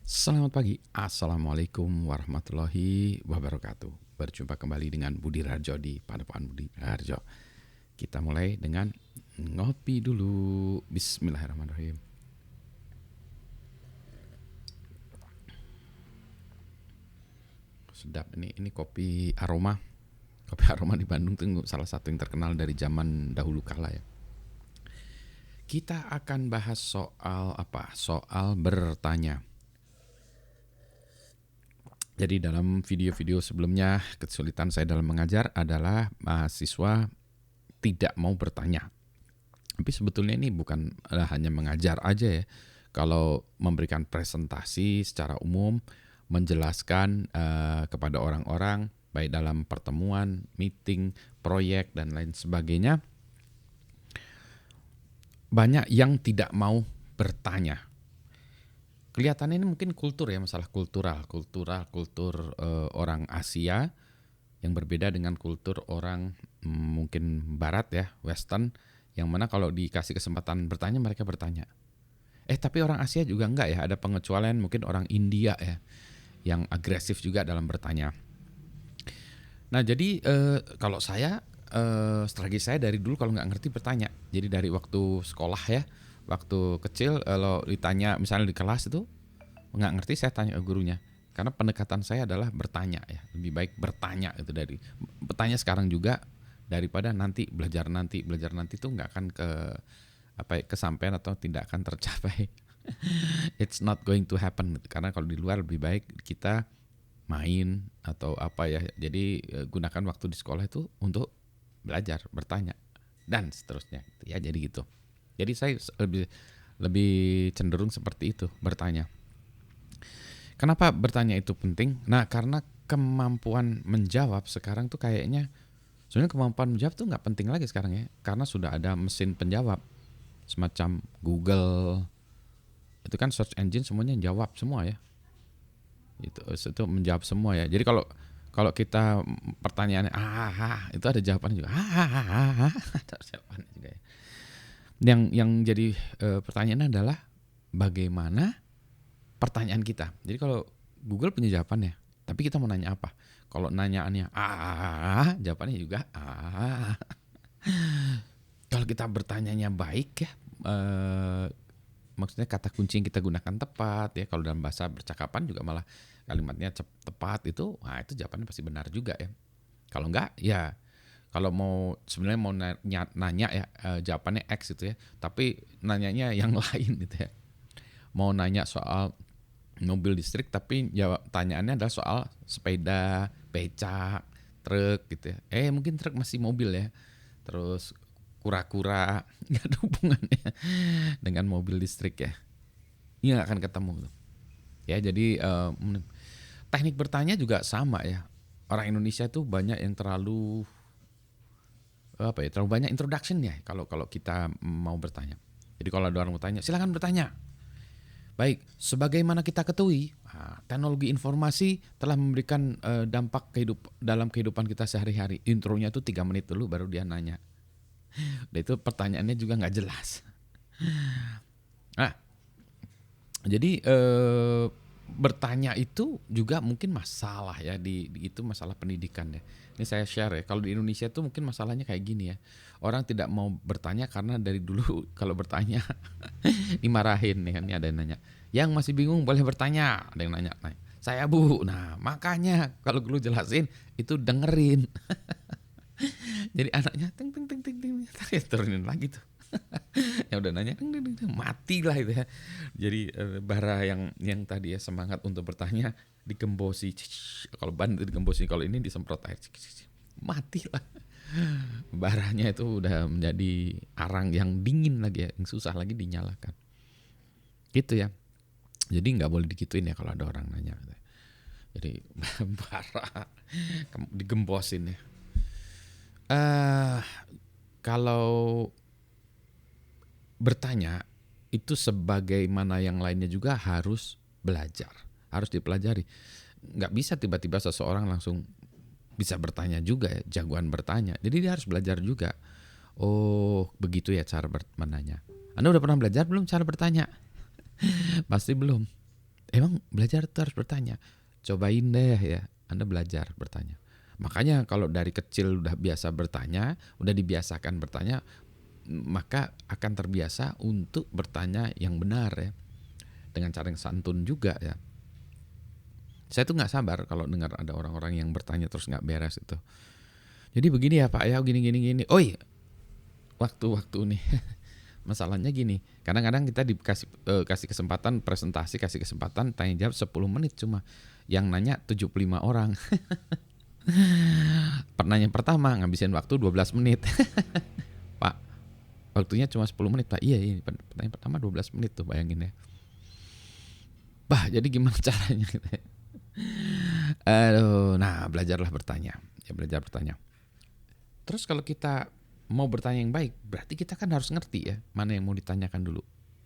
Selamat pagi, Assalamualaikum warahmatullahi wabarakatuh. Berjumpa kembali dengan Budi Harjo di Padepokan Budi Harjo. Kita mulai dengan ngopi dulu. Bismillahirrahmanirrahim. Sedap, ini kopi aroma. Kopi aroma di Bandung tuh salah satu yang terkenal dari zaman dahulu kala ya. Kita akan bahas soal apa? Soal bertanya. Jadi dalam video-video sebelumnya, kesulitan saya dalam mengajar adalah mahasiswa tidak mau bertanya. Tapi sebetulnya ini bukan hanya mengajar aja ya. Kalau memberikan presentasi secara umum, menjelaskan kepada orang-orang, baik dalam pertemuan, meeting, proyek, dan lain sebagainya, banyak yang tidak mau bertanya. Kelihatannya ini mungkin kultur ya, masalah kultur orang Asia yang berbeda dengan kultur orang mungkin Barat ya, Western, yang mana kalau dikasih kesempatan bertanya mereka bertanya. Tapi orang Asia juga enggak ya, ada pengecualian mungkin orang India ya, yang agresif juga dalam bertanya. Nah jadi kalau saya strategi saya dari dulu kalau nggak ngerti bertanya. Jadi dari waktu sekolah ya, waktu kecil kalau ditanya misalnya di kelas itu nggak ngerti saya tanya ke gurunya. Karena pendekatan saya adalah bertanya ya, lebih baik bertanya itu dari bertanya sekarang juga daripada belajar nanti itu nggak akan kesampaian atau tidak akan tercapai. It's not going to happen karena kalau di luar lebih baik kita main atau apa ya. Jadi gunakan waktu di sekolah itu untuk belajar, bertanya dan seterusnya ya, jadi gitu. Jadi saya lebih cenderung seperti itu, bertanya. Kenapa bertanya itu penting? Nah, karena kemampuan menjawab sekarang tuh kayaknya sebenarnya kemampuan menjawab tuh nggak penting lagi sekarang ya, karena sudah ada mesin penjawab semacam Google. Itu kan search engine semuanya jawab semua ya. Itu menjawab semua ya. Jadi kalau kalau kita pertanyaannya itu ada jawabannya juga. Ada jawabannya juga ya. Yang jadi pertanyaannya adalah bagaimana pertanyaan kita. Jadi kalau Google punya jawabannya, tapi kita mau nanya apa? Kalau nanyaannya jawabannya juga Kalau kita bertanyanya baik ya, maksudnya kata kunci yang kita gunakan tepat ya. Kalau dalam bahasa percakapan juga malah kalimatnya tepat itu, itu jawabannya pasti benar juga ya. Kalau enggak ya, kalau sebenarnya mau nanya ya, jawabannya X itu ya, tapi nanyanya yang lain gitu ya. Mau nanya soal mobil listrik tapi tanyaannya adalah soal sepeda, becak, truk gitu ya. Mungkin truk masih mobil ya. Terus kura-kura nggak ada hubungannya dengan mobil listrik ya. Ini nggak akan ketemu tuh. Ya jadi teknik bertanya juga sama ya. Orang Indonesia tuh banyak yang terlalu terlalu banyak introduction ya kalau kita mau bertanya. Jadi kalau ada orang mau tanya, silakan bertanya. Baik, sebagaimana kita ketahui, teknologi informasi telah memberikan dampak dalam kehidupan kita sehari-hari. Intronya tuh 3 menit dulu baru dia nanya. Dan itu pertanyaannya juga nggak jelas. Nah, jadi bertanya itu juga mungkin masalah ya itu masalah pendidikan ya. Ini saya share ya. Kalau di Indonesia tuh mungkin masalahnya kayak gini ya. Orang tidak mau bertanya karena dari dulu kalau bertanya dimarahin nih kan. Ini ada yang nanya. Yang masih bingung boleh bertanya. Ada yang nanya. Nah, saya Bu. Nah makanya kalau dulu jelasin itu dengerin. Jadi anaknya ting ting ting ting ting. Turunin lagi tuh. Ya udah nanya mati lah itu ya. Jadi bara yang tadi ya semangat untuk bertanya digembosi. Kalau ban itu digembosi, kalau ini disemprot air. Mati lah. Baranya itu udah menjadi arang yang dingin lagi ya, yang susah lagi dinyalakan. Gitu ya. Jadi nggak boleh digituin ya kalau ada orang nanya. Jadi bara digembosin ya. Kalau bertanya itu sebagaimana yang lainnya juga harus belajar, harus dipelajari. Nggak bisa tiba-tiba seseorang langsung bisa bertanya juga ya, jagoan bertanya. Jadi dia harus belajar juga. Oh begitu ya cara menanya. Anda udah pernah belajar belum cara bertanya? Pasti belum. Emang belajar itu harus bertanya. Cobain deh ya, Anda belajar bertanya. Makanya kalau dari kecil udah biasa bertanya, udah dibiasakan bertanya, maka akan terbiasa untuk bertanya yang benar ya. Dengan cara yang santun juga ya. Saya tuh nggak sabar kalau dengar ada orang-orang yang bertanya terus nggak beres itu. Jadi begini ya Pak ya, gini. Oh iya, waktu nih. Masalahnya gini, kadang-kadang kita kasih kesempatan presentasi, kasih kesempatan tanya jawab 10 menit cuma. Yang nanya 75 orang. Pertanyaan pertama ngabisin waktu 12 menit. Pak, waktunya cuma 10 menit Pak. Iya, pertanyaan pertama 12 menit tuh, bayangin ya. Bah, jadi gimana caranya gitu ya. Aduh, nah belajarlah bertanya. Ya belajar bertanya. Terus kalau kita mau bertanya yang baik, berarti kita kan harus ngerti ya mana yang mau ditanyakan dulu,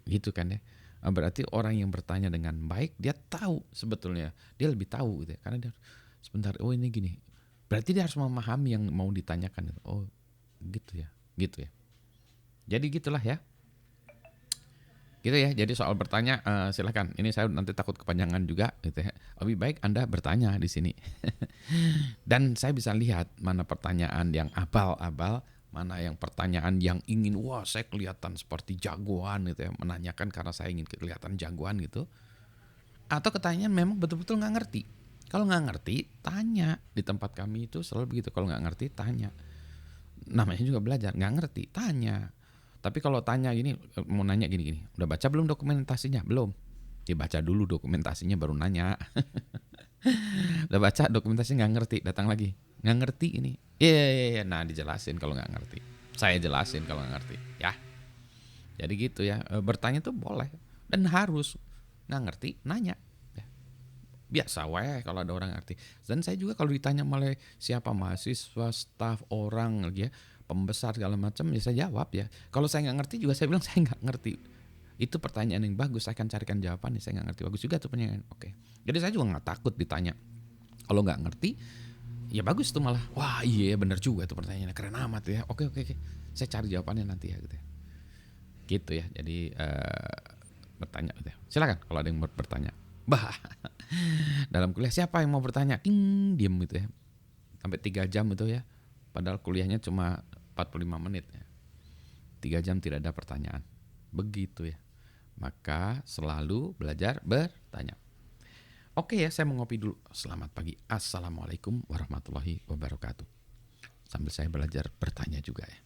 gitu kan ya. Berarti orang yang bertanya dengan baik dia tahu sebetulnya, dia lebih tahu gitu ya, karena dia sebentar, oh ini gini, berarti dia harus memahami yang mau ditanyakan. Oh gitu ya. Jadi gitulah ya, gitu ya. Jadi soal bertanya silakan. Ini saya nanti takut kepanjangan juga gitu ya. Lebih baik Anda bertanya di sini. Dan saya bisa lihat mana pertanyaan yang abal-abal, mana yang pertanyaan yang ingin, wah saya kelihatan seperti jagoan gitu ya, menanyakan karena saya ingin kelihatan jagoan gitu. Atau pertanyaan memang betul-betul nggak ngerti. Kalau nggak ngerti, tanya. Di tempat kami itu selalu begitu. Kalau nggak ngerti, tanya. Namanya juga belajar. Nggak ngerti, tanya. Tapi kalau tanya gini, mau nanya gini, udah baca belum dokumentasinya? Belum. Dibaca dulu dokumentasinya baru nanya. Udah baca dokumentasinya nggak ngerti, datang lagi. Nggak ngerti ini. Iya. Nah dijelasin kalau nggak ngerti. Saya jelasin kalau nggak ngerti. Ya. Jadi gitu ya. Bertanya tuh boleh dan harus. Nggak ngerti, nanya. Ya. Biasa weh kalau ada orang ngerti. Dan saya juga kalau ditanya oleh siapa, mahasiswa, staf, orang lagi ya, pembesar segala macam, ya saya jawab ya. Kalau saya nggak ngerti juga saya bilang saya nggak ngerti. Itu pertanyaan yang bagus, saya akan carikan jawabannya. Saya nggak ngerti, bagus juga tuh pertanyaan. Oke. Jadi saya juga nggak takut ditanya. Kalau nggak ngerti, ya bagus tuh malah. Wah iya benar juga tuh pertanyaannya, keren amat ya. Oke. Saya cari jawabannya nanti ya gitu ya. Gitu ya. Jadi bertanya gitu ya. Silakan kalau ada yang mau bertanya. Bah. Dalam kuliah siapa yang mau bertanya? Ding, diem gitu ya. Sampai 3 jam itu ya. Padahal kuliahnya cuma 45 menit ya. 3 jam tidak ada pertanyaan. Begitu ya. Maka selalu belajar bertanya. Oke ya, saya mau ngopi dulu. Selamat pagi. Assalamualaikum warahmatullahi wabarakatuh. Sambil saya belajar bertanya juga ya.